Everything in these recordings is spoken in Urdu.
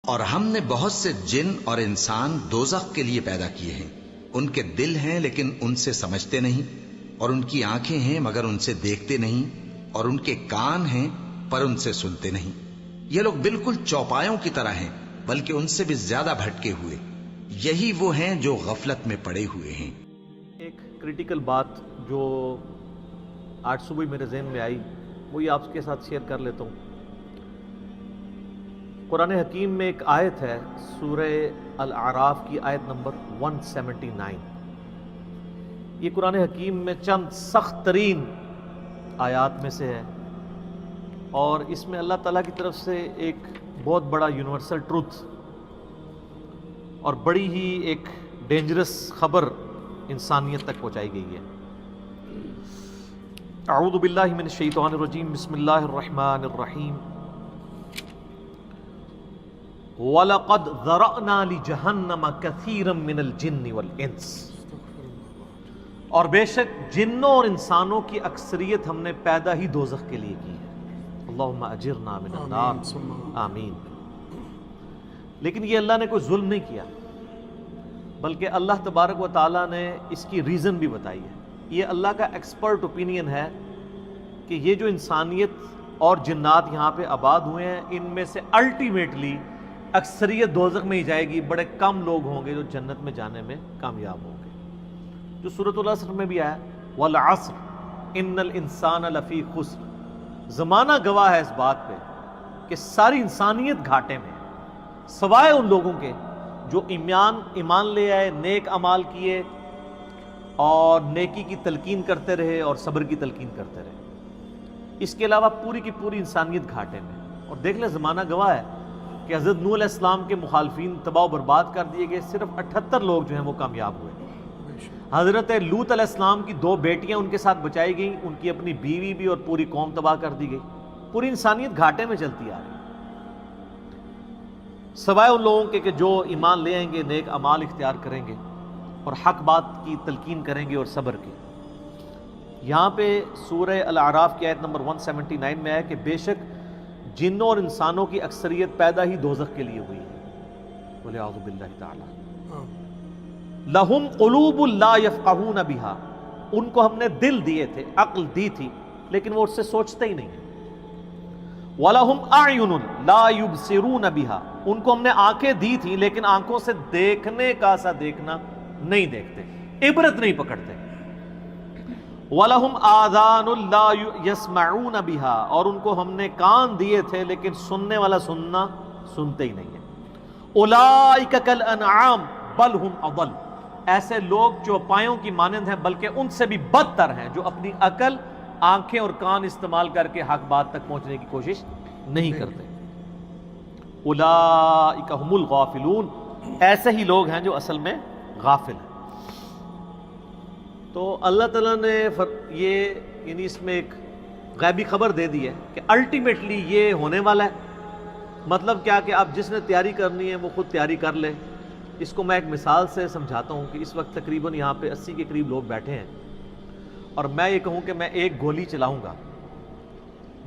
اور ہم نے بہت سے جن اور انسان دوزخ کے لیے پیدا کیے ہیں، ان کے دل ہیں لیکن ان سے سمجھتے نہیں، اور ان کی آنکھیں ہیں مگر ان سے دیکھتے نہیں، اور ان کے کان ہیں پر ان سے سنتے نہیں۔ یہ لوگ بالکل چوپایوں کی طرح ہیں، بلکہ ان سے بھی زیادہ بھٹکے ہوئے۔ یہی وہ ہیں جو غفلت میں پڑے ہوئے ہیں۔ ایک کریٹیکل بات جو آج صبح میرے ذہن میں آئی، وہی آپ کے ساتھ شیئر کر لیتا ہوں۔ قرآن حکیم میں ایک آیت ہے، سورہ الاعراف کی آیت نمبر 179۔ یہ قرآن حکیم میں چند سخت ترین آیات میں سے ہے، اور اس میں اللہ تعالیٰ کی طرف سے ایک بہت بڑا یونیورسل ٹروتھ اور بڑی ہی ایک ڈینجرس خبر انسانیت تک پہنچائی گئی ہے۔ اعوذ باللہ من الشیطان الرجیم، بسم اللہ الرحمن الرحیم۔ وَلَقَدْ ذَرَأْنَا لِجَهَنَّمَ كَثِيرًا مِنَ الْجِنِّ وَالْإِنسِ، اور بے شک جنوں اور انسانوں کی اکثریت ہم نے پیدا ہی دوزخ کے لیے کی ہے۔ اللہم اجرنا من النار، آمین۔ لیکن یہ اللہ نے کوئی ظلم نہیں کیا، بلکہ اللہ تبارک و تعالیٰ نے اس کی ریزن بھی بتائی ہے۔ یہ اللہ کا ایکسپرٹ اوپینین ہے کہ یہ جو انسانیت اور جنات یہاں پہ آباد ہوئے ہیں، ان میں سے الٹیمیٹلی اکثریت دوزخ میں ہی جائے گی، بڑے کم لوگ ہوں گے جو جنت میں جانے میں کامیاب ہوں گے۔ جو سورۃ العصر میں بھی آیا، والعصر ان الانسان لفی خسر، زمانہ گواہ ہے اس بات پہ کہ ساری انسانیت گھاٹے میں ہے، سوائے ان لوگوں کے جو ایمان لے آئے، نیک اعمال کیے اور نیکی کی تلقین کرتے رہے اور صبر کی تلقین کرتے رہے۔ اس کے علاوہ پوری کی پوری انسانیت گھاٹے میں۔ اور دیکھ لیں، زمانہ گواہ ہے کہ حضرت نوح علیہ السلام کے مخالفین تباہ و برباد کر دیے گئے، صرف 78 لوگ جو ہیں وہ کامیاب ہوئے۔ حضرت لوط علیہ السلام کی 2 بیٹیاں ان کے ساتھ بچائی گئیں، ان کی اپنی بیوی بھی اور پوری قوم تباہ کر دی گئی۔ پوری انسانیت گھاٹے میں چلتی آ رہی ہے، سوائے ان لوگوں کے کہ جو ایمان لے آئیں گے، نیک اعمال اختیار کریں گے اور حق بات کی تلقین کریں گے اور صبر کی۔ یہاں پہ سورہ الاعراف کی آیت نمبر 179 میں ہے کہ بے شک جنوں اور انسانوں کی اکثریت پیدا ہی دوزخ کے لیے ہوئی ہے۔ بولے اعوذ باللہ تعالی۔ لہم قلوب لا یفقہون بہا، ان کو ہم نے دل دیے تھے، عقل دی تھی، لیکن وہ اس سے سوچتے ہی نہیں ہیں۔ وَلَهُمْ أَعْيُنٌ لَا يُبْصِرُونَ بِهَا، ان کو ہم نے آنکھیں دی تھی لیکن آنکھوں سے دیکھنے کا سا دیکھنا نہیں دیکھتے، عبرت نہیں پکڑتے۔ وَلَهُمْ آذَانٌ لَا يَسْمَعُونَ بِهَا، اور ان کو ہم نے کان دیے تھے لیکن سننے والا سننا سنتے ہی نہیں ہیں۔ أُولَئِكَ كَالْأَنْعَامِ بَلْ هُمْ أَضَلُّ، ایسے لوگ چوپایوں کی مانند ہیں بلکہ ان سے بھی بدتر ہیں، جو اپنی عقل، آنکھیں اور کان استعمال کر کے حق بات تک پہنچنے کی کوشش نہیں کرتے۔ اولئک هم الغافلون، ایسے ہی لوگ ہیں جو اصل میں غافل ہیں۔ تو اللہ تعالیٰ نے یعنی اس میں ایک غیبی خبر دے دی ہے کہ الٹیمیٹلی یہ ہونے والا ہے۔ مطلب کیا کہ اب جس نے تیاری کرنی ہے وہ خود تیاری کر لے۔ اس کو میں ایک مثال سے سمجھاتا ہوں کہ اس وقت تقریباً یہاں پہ 80 کے قریب لوگ بیٹھے ہیں، اور میں یہ کہوں کہ میں ایک گولی چلاؤں گا،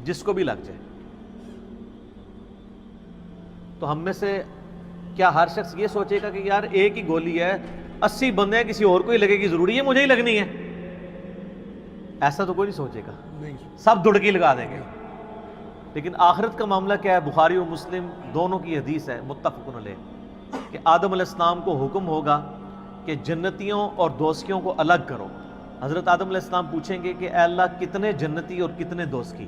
جس کو بھی لگ جائے، تو ہم میں سے کیا ہر شخص یہ سوچے گا کہ یار ایک ہی گولی ہے، 80 بندے ہیں، کسی اور کو ہی لگے گی، ضروری ہے مجھے ہی لگنی ہے؟ ایسا تو کوئی نہیں سوچے گا، سب دڑکی لگا دیں گے۔ لیکن آخرت کا معاملہ کیا ہے؟ بخاری اور مسلم دونوں کی حدیث ہے، متفق علیہ، کہ آدم علیہ السلام کو حکم ہوگا کہ جنتیوں اور دوزخیوں کو الگ کرو۔ حضرت آدم علیہ السلام پوچھیں گے کہ اے اللہ کتنے جنتی اور کتنے دوزخی؟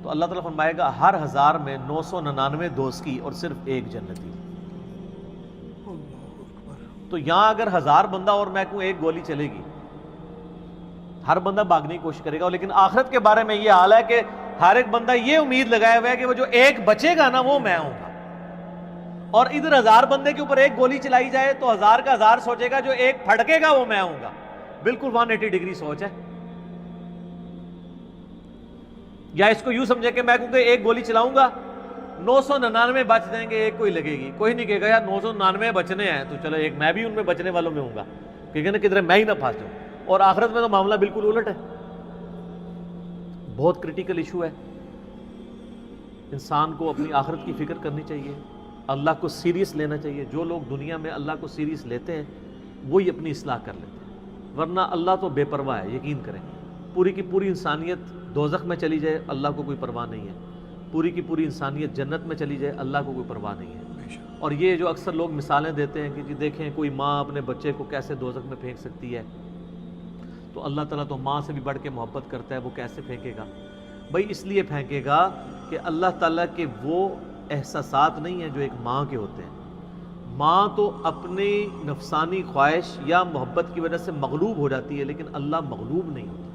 تو اللہ تعالیٰ فرمائے گا ہر 1000 میں 999 دوزخی اور صرف 1 جنتی۔ تو یہاں اگر 1000 بندہ اور میں کہوں ایک گولی چلے گی، ہر بندہ بھاگنے کی کوشش کرے گا، لیکن آخرت کے بارے میں یہ حال ہے کہ ہر ایک بندہ یہ امید لگائے ہوا ہے کہ وہ جو ایک بچے گا نا وہ میں ہوں گا۔ اور ادھر 1000 بندے کے اوپر ایک گولی چلائی جائے تو 1000 کا 1000 سوچے گا جو ایک پھڑکے گا وہ میں ہوں گا۔ بالکل 180 ڈگری سوچ ہے۔ یا اس کو یوں سمجھے کہ میں کہوں کہ ایک گولی چلاؤں گا، 999 بچ جائیں گے، ایک کوئی لگے گی، کوئی نہیں کہے گا یار 999 بچنے ہیں تو چلو ایک میں بھی ان میں بچنے والوں میں ہوں گا، کہے نا کدھر میں ہی نہ پھنس جاؤں۔ اور آخرت میں تو معاملہ بالکل الٹ ہے۔ بہت کریٹیکل ایشو ہے، انسان کو اپنی آخرت کی فکر کرنی چاہیے، اللہ کو سیریس لینا چاہیے. جو لوگ دنیا میں اللہ کو سیریس لیتے ہیں وہی اپنی اصلاح کر لیتے ہیں، ورنہ اللہ تو بے پرواہ ہے. یقین کریں پوری کی پوری انسانیت دوزخ میں چلی جائے اللہ کو کوئی پرواہ نہیں ہے، پوری کی پوری انسانیت جنت میں چلی جائے اللہ کو کوئی پرواہ نہیں ہے. اور یہ جو اکثر لوگ مثالیں دیتے ہیں کہ جی دیکھیں کوئی ماں اپنے بچے کو کیسے دوزخ میں پھینک سکتی ہے، تو اللہ تعالیٰ تو ماں سے بھی بڑھ کے محبت کرتا ہے، وہ کیسے پھینکے گا؟ بھائی اس لیے پھینکے گا کہ اللہ تعالیٰ کے وہ احساسات نہیں ہیں جو ایک ماں کے ہوتے ہیں. ماں تو اپنی نفسانی خواہش یا محبت کی وجہ سے مغلوب ہو جاتی ہے، لیکن اللہ مغلوب نہیں ہوتا.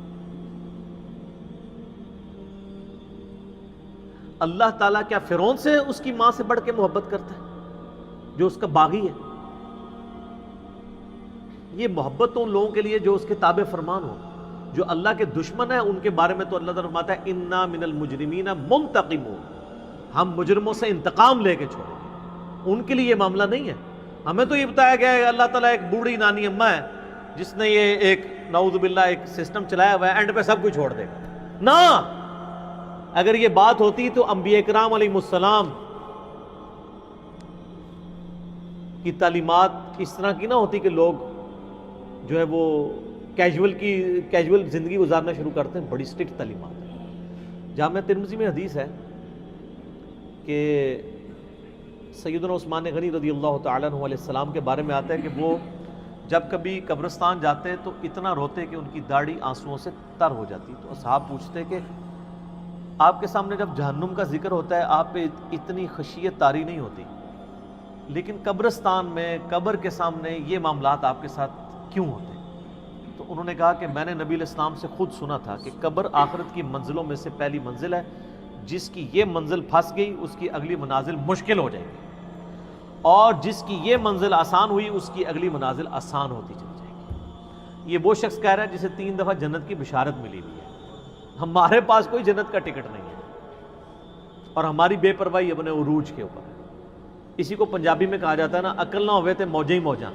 اللہ تعالیٰ کیا فرعون سے اس کی ماں سے بڑھ کے محبت کرتا ہے جو اس کا باغی ہے؟ یہ محبت تو ان لوگوں کے لیے جو اس کے تابع فرمان ہو. جو اللہ کے دشمن ہیں ان کے بارے میں تو اللہ تعالیٰ فرماتا ہے انا من المجرمین منتقمون، ہم مجرموں سے انتقام لے کے چھوڑیں گے. ان کے لیے یہ معاملہ نہیں ہے. ہمیں تو یہ بتایا گیا ہے اللہ تعالیٰ ایک بوڑھی نانی اماں ہے جس نے یہ ایک نعوذ باللہ ایک سسٹم چلایا ہوا ہے، اینڈ پہ سب کچھ چھوڑ دے گا. نہ، اگر یہ بات ہوتی تو انبیاء کرام علیہ السلام کی تعلیمات اس طرح کی نہ ہوتی کہ لوگ جو ہے وہ کیجول زندگی گزارنا شروع کرتے ہیں. بڑی سٹرکٹ تعلیمات ہیں. جامعہ ترمذی میں حدیث ہے کہ سیدنا عثمان غنی رضی اللہ تعالیٰ عنہ علیہ السلام کے بارے میں آتا ہے کہ وہ جب کبھی قبرستان جاتے تو اتنا روتے کہ ان کی داڑھی آنسوؤں سے تر ہو جاتی. تو اصحاب پوچھتے کہ آپ کے سامنے جب جہنم کا ذکر ہوتا ہے آپ پہ اتنی خشیت طاری نہیں ہوتی، لیکن قبرستان میں قبر کے سامنے یہ معاملات آپ کے ساتھ کیوں ہوتے ہیں؟ تو انہوں نے کہا کہ میں نے نبی علیہ السلام سے خود سنا تھا کہ قبر آخرت کی منزلوں میں سے پہلی منزل ہے، جس کی یہ منزل پھنس گئی اس کی اگلی منازل مشکل ہو جائے گی، اور جس کی یہ منزل آسان ہوئی اس کی اگلی منازل آسان ہوتی چلی جائے گی. یہ وہ شخص کہہ رہا ہے جسے 3 دفعہ جنت کی بشارت ملی ہوئی ہے. ہمارے پاس کوئی جنت کا ٹکٹ نہیں ہے اور ہماری بے پرواہی اپنے عروج کے اوپر ہے. اسی کو پنجابی میں کہا جاتا ہے نا، عقل نہ ہوئے تے موجیں ہی موجاں،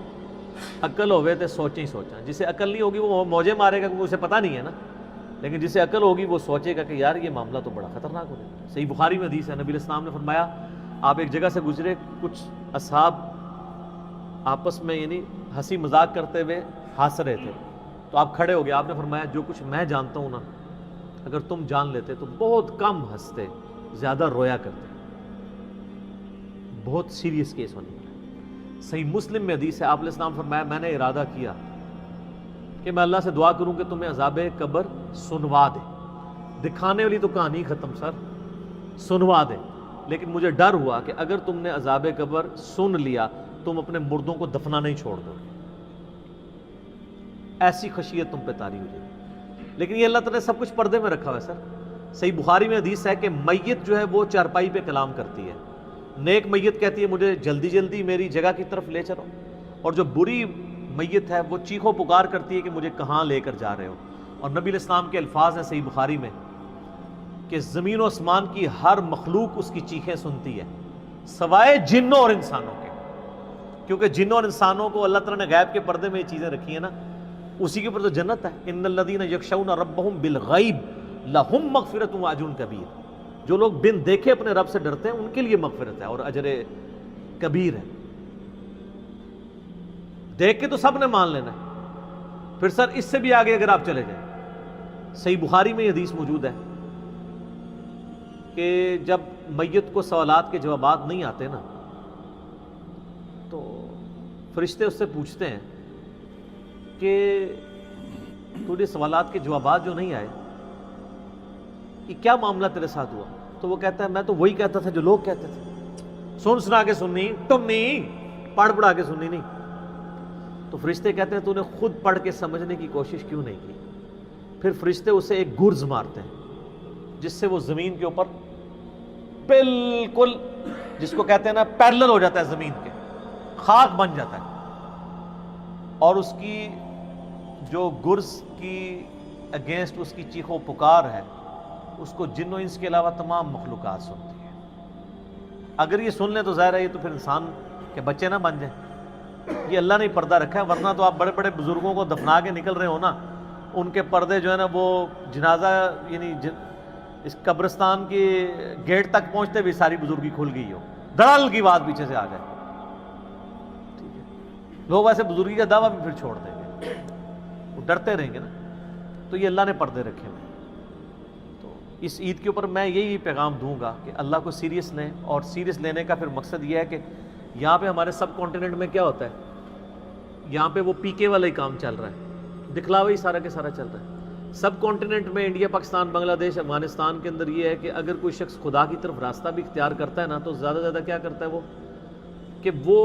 عقل ہوئے تے سوچیں ہی سوچاں. جسے عقل نہیں ہوگی وہ موجیں مارے گا کیونکہ اسے پتہ نہیں ہے نا، لیکن جسے عقل ہوگی وہ سوچے گا کہ یار یہ معاملہ تو بڑا خطرناک ہو جائے گا. صحیح بخاری میں حدیث ہے، نبی علیہ السلام نے فرمایا آپ ایک جگہ سے گزرے، کچھ اصحاب آپس میں یعنی ہنسی مذاق کرتے ہوئے ہنس رہے تھے، تو آپ کھڑے ہو گئے. آپ نے فرمایا جو کچھ میں جانتا ہوں نا اگر تم جان لیتے تو بہت کم ہنستے، زیادہ رویا کرتے. بہت سیریس کیس ہونے والا. صحیح مسلم میں حدیث ہے، آپ علیہ السلام فرمایا میں نے ارادہ کیا کہ میں اللہ سے دعا کروں کہ تمہیں عذاب قبر سنوا دے. دکھانے والی تو کہانی ختم سر، سنوا دے. لیکن مجھے ڈر ہوا کہ اگر تم نے عذاب قبر سن لیا تم اپنے مردوں کو دفنا نہیں چھوڑ دو گے، ایسی خشیت تم پہ طاری ہو جائے گی. لیکن یہ اللہ تعالیٰ نے سب کچھ پردے میں رکھا ہوا ہے سر. صحیح بخاری میں حدیث ہے کہ میت جو ہے وہ چارپائی پہ کلام کرتی ہے. نیک میت کہتی ہے مجھے جلدی جلدی میری جگہ کی طرف لے چلو، اور جو بری میت ہے وہ چیخو پکار کرتی ہے کہ مجھے کہاں لے کر جا رہے ہو. اور نبی علیہ السلام کے الفاظ ہیں صحیح بخاری میں کہ زمین و آسمان کی ہر مخلوق اس کی چیخیں سنتی ہے سوائے جنوں اور انسانوں کے، کیونکہ جنوں اور انسانوں کو اللہ تعالیٰ نے غیب کے پردے میں یہ چیزیں رکھی ہیں نا، اسی کے اوپر تو جنت ہے. ان الذین یخشون ربہم بالغیب لہم مغفرۃ واجر کبیر. جو لوگ بن دیکھے اپنے رب سے ڈرتے ہیں ان کے لیے مغفرت ہے اور اجر کبیر ہے. دیکھ کے تو سب نے مان لینا ہے. پھر سر اس سے بھی آگے اگر آپ چلے جائیں، صحیح بخاری میں یہ حدیث موجود ہے کہ جب میت کو سوالات کے جوابات نہیں آتے نا تو فرشتے اس سے پوچھتے ہیں کہ تجھے سوالات کے جوابات جو نہیں آئے کہ کیا معاملہ تیرے ساتھ ہوا؟ تو وہ کہتا ہے میں تو وہی کہتا تھا جو لوگ کہتے تھے، سن سنا کے سننی تم نہیں، پڑھ پڑھا کے سننی نہیں. تو فرشتے کہتے ہیں تو نے خود پڑھ کے سمجھنے کی کوشش کیوں نہیں کی؟ پھر فرشتے اسے ایک گرز مارتے ہیں جس سے وہ زمین کے اوپر بالکل، جس کو کہتے ہیں نا پیرلل ہو جاتا ہے زمین کے، خاک بن جاتا ہے. اور اس کی جو گرز کی اگینسٹ اس کی چیخ و پکار ہے اس کو جن و انس کے علاوہ تمام مخلوقات سنتی ہیں. اگر یہ سن لیں تو ظاہر ہے یہ تو پھر انسان کے بچے نہ بن جائیں. یہ اللہ نے پردہ رکھا ہے، ورنہ تو آپ بڑے بڑے بزرگوں کو دفنا کے نکل رہے ہو نا، ان کے پردے جو ہے نا وہ جنازہ یعنی اس قبرستان کے گیٹ تک پہنچتے بھی ساری بزرگی کھل گئی ہو. دڑال کی بات پیچھے سے آ جائے. ٹھیک ہے, لوگ ایسے بزرگی کا دعویٰ بھی پھر چھوڑ دیں گے, وہ ڈرتے رہیں گے نا. تو یہ اللہ نے پردے رکھے ہوئے. تو اس عید کے اوپر میں یہی پیغام دوں گا کہ اللہ کو سیریس لیں, اور سیریس لینے کا پھر مقصد یہ ہے کہ یہاں پہ ہمارے سب کانٹیننٹ میں کیا ہوتا ہے, یہاں پہ وہ پی کے والا ہی کام چل رہا ہے, دکھلاوا ہی سارا کے سارا چل رہا ہے. سب کانٹیننٹ میں انڈیا, پاکستان, بنگلہ دیش, افغانستان کے اندر یہ ہے کہ اگر کوئی شخص خدا کی طرف راستہ بھی اختیار کرتا ہے نا, تو زیادہ زیادہ کیا کرتا ہے وہ, کہ وہ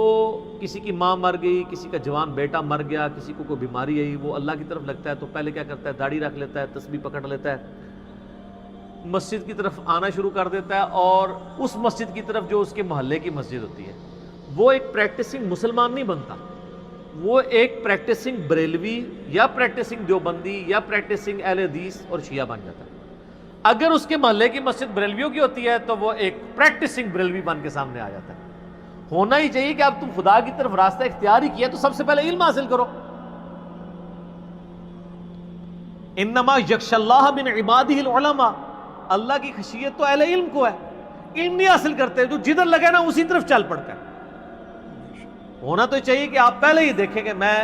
کسی کی ماں مر گئی, کسی کا جوان بیٹا مر گیا, کسی کو کوئی بیماری آئی, وہ اللہ کی طرف لگتا ہے تو پہلے کیا کرتا ہے, داڑھی رکھ لیتا ہے, تسبیح پکڑ لیتا ہے, مسجد کی طرف آنا شروع کر دیتا ہے, اور اس مسجد کی طرف جو اس کے محلے کی مسجد ہوتی ہے, وہ ایک پریکٹسنگ مسلمان نہیں بنتا, وہ ایک پریکٹسنگ بریلوی یا پریکٹسنگ دیوبندی یا پریکٹسنگ اہل حدیث اور شیعہ بن جاتا ہے. اگر اس کے محلے کی مسجد بریلویوں کی ہوتی ہے تو وہ ایک پریکٹسنگ بریلوی بن کے سامنے آ جاتا ہے. ہونا ہی چاہیے کہ اب تم خدا کی طرف راستہ اختیار ہی کیا تو سب سے پہلے علم حاصل کرو. انما یخشی اللہ من عبادہ العلماء, اللہ کی خشیت تو اہل علم کو ہے. علم نہیں حاصل کرتے, جو جدھر لگے نا اسی طرف چل پڑتا ہے. ہونا تو چاہیے کہ آپ پہلے ہی دیکھیں کہ میں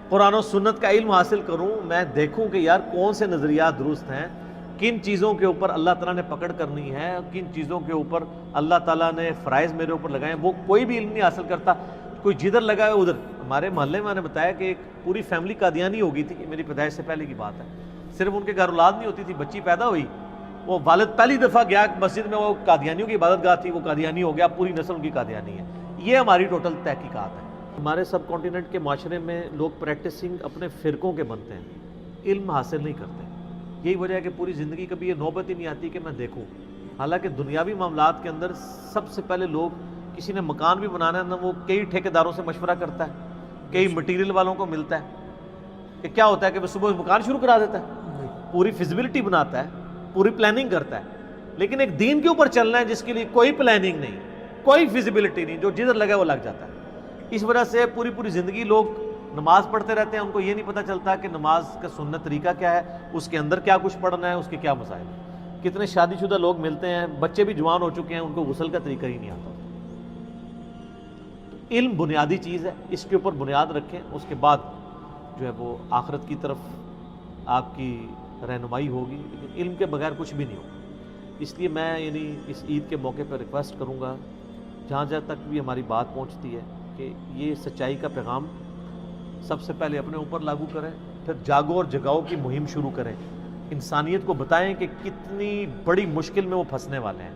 قرآن و سنت کا علم حاصل کروں, میں دیکھوں کہ یار کون سے نظریات درست ہیں, کن چیزوں کے اوپر اللہ تعالیٰ نے پکڑ کرنی ہے, کن چیزوں کے اوپر اللہ تعالیٰ نے فرائض میرے اوپر لگائے ہیں. وہ کوئی بھی علم نہیں حاصل کرتا, کوئی جدھر لگا ہے ادھر. ہمارے محلے میں نے بتایا کہ ایک پوری فیملی قادیانی ہو گئی تھی, میری پیدائش سے پہلے کی بات ہے. صرف ان کے گھر اولاد نہیں ہوتی تھی, بچی پیدا ہوئی, وہ والد پہلی دفعہ گیا مسجد میں, وہ قادیانیوں کی عبادت گاہ تھی, وہ قادیانی ہو گیا, پوری نسل ان کی قادیانی ہے. یہ ہماری ٹوٹل تحقیقات ہے. ہمارے سب کانٹیننٹ کے معاشرے میں لوگ پریکٹسنگ اپنے فرقوں کے بنتے ہیں, علم حاصل نہیں کرتے. یہی وجہ ہے کہ پوری زندگی کبھی یہ نوبت ہی نہیں آتی کہ میں دیکھوں. حالانکہ دنیاوی معاملات کے اندر سب سے پہلے لوگ, کسی نے مکان بھی بنانا ہے نا, وہ کئی ٹھیکیداروں سے مشورہ کرتا ہے, کئی مٹیریل والوں کو ملتا ہے. کہ کیا ہوتا ہے کہ وہ صبح مکان شروع کرا دیتا ہے, پوری فیزیبلٹی بناتا ہے, پوری پلاننگ کرتا ہے. لیکن ایک دین کے اوپر چلنا ہے جس کے لیے کوئی پلاننگ نہیں, کوئی فیزیبلٹی نہیں, جو جدھر لگا وہ لگ جاتا ہے. اس وجہ سے پوری زندگی لوگ نماز پڑھتے رہتے ہیں, ان کو یہ نہیں پتہ چلتا کہ نماز کا سنت طریقہ کیا ہے, اس کے اندر کیا کچھ پڑھنا ہے, اس کے کیا مسائل ہیں. کتنے شادی شدہ لوگ ملتے ہیں, بچے بھی جوان ہو چکے ہیں, ان کو غسل کا طریقہ ہی نہیں آتا. علم بنیادی چیز ہے, اس کے اوپر بنیاد رکھیں, اس کے بعد جو ہے وہ آخرت کی طرف آپ کی رہنمائی ہوگی. لیکن علم کے بغیر کچھ بھی نہیں ہوگا. اس لیے میں یعنی اس عید کے موقع پر ریکویسٹ کروں گا, جہاں تک بھی ہماری بات پہنچتی ہے, کہ یہ سچائی کا پیغام سب سے پہلے اپنے اوپر لاگو کریں, پھر جاگو اور جگاؤ کی مہم شروع کریں. انسانیت کو بتائیں کہ کتنی بڑی مشکل میں وہ پھنسنے والے ہیں,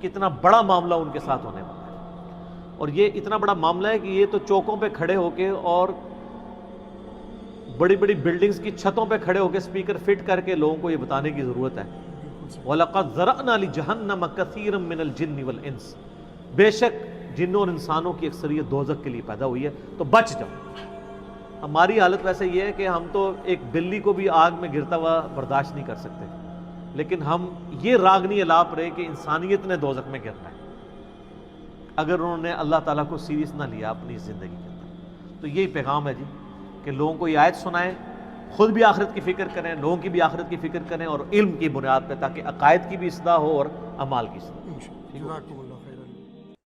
کتنا بڑا معاملہ ان کے ساتھ ہونے والا ہے. اور یہ اتنا بڑا معاملہ ہے کہ یہ تو چوکوں پہ کھڑے ہو کے اور بڑی بڑی بلڈنگز کی چھتوں پہ کھڑے ہو کے اسپیکر فٹ کر کے لوگوں کو یہ بتانے کی ضرورت ہے. وَلَقَدْ ذَرَأْنَا لِجَهَنَّمَ كَثِيرًا مِّنَ الْجِنِّ وَالْإِنسِ, بے شک جنوں اور انسانوں کی اکثریت دوزخ کے لیے پیدا ہوئی ہے, تو بچ جاؤ. ہماری حالت ویسے یہ ہے کہ ہم تو ایک بلی کو بھی آگ میں گرتا ہوا برداشت نہیں کر سکتے, لیکن ہم یہ راگنی الاپ رہے کہ انسانیت نے دوزخ میں گرنا ہے اگر انہوں نے اللہ تعالیٰ کو سیریس نہ لیا اپنی زندگی کے اندر. تو یہی پیغام ہے جی, کہ لوگوں کو یہ آیت سنائیں, خود بھی آخرت کی فکر کریں, لوگوں کی بھی آخرت کی فکر کریں, اور علم کی بنیاد پہ, تاکہ عقائد کی بھی اصلاح ہو اور اعمال کی اصلاح.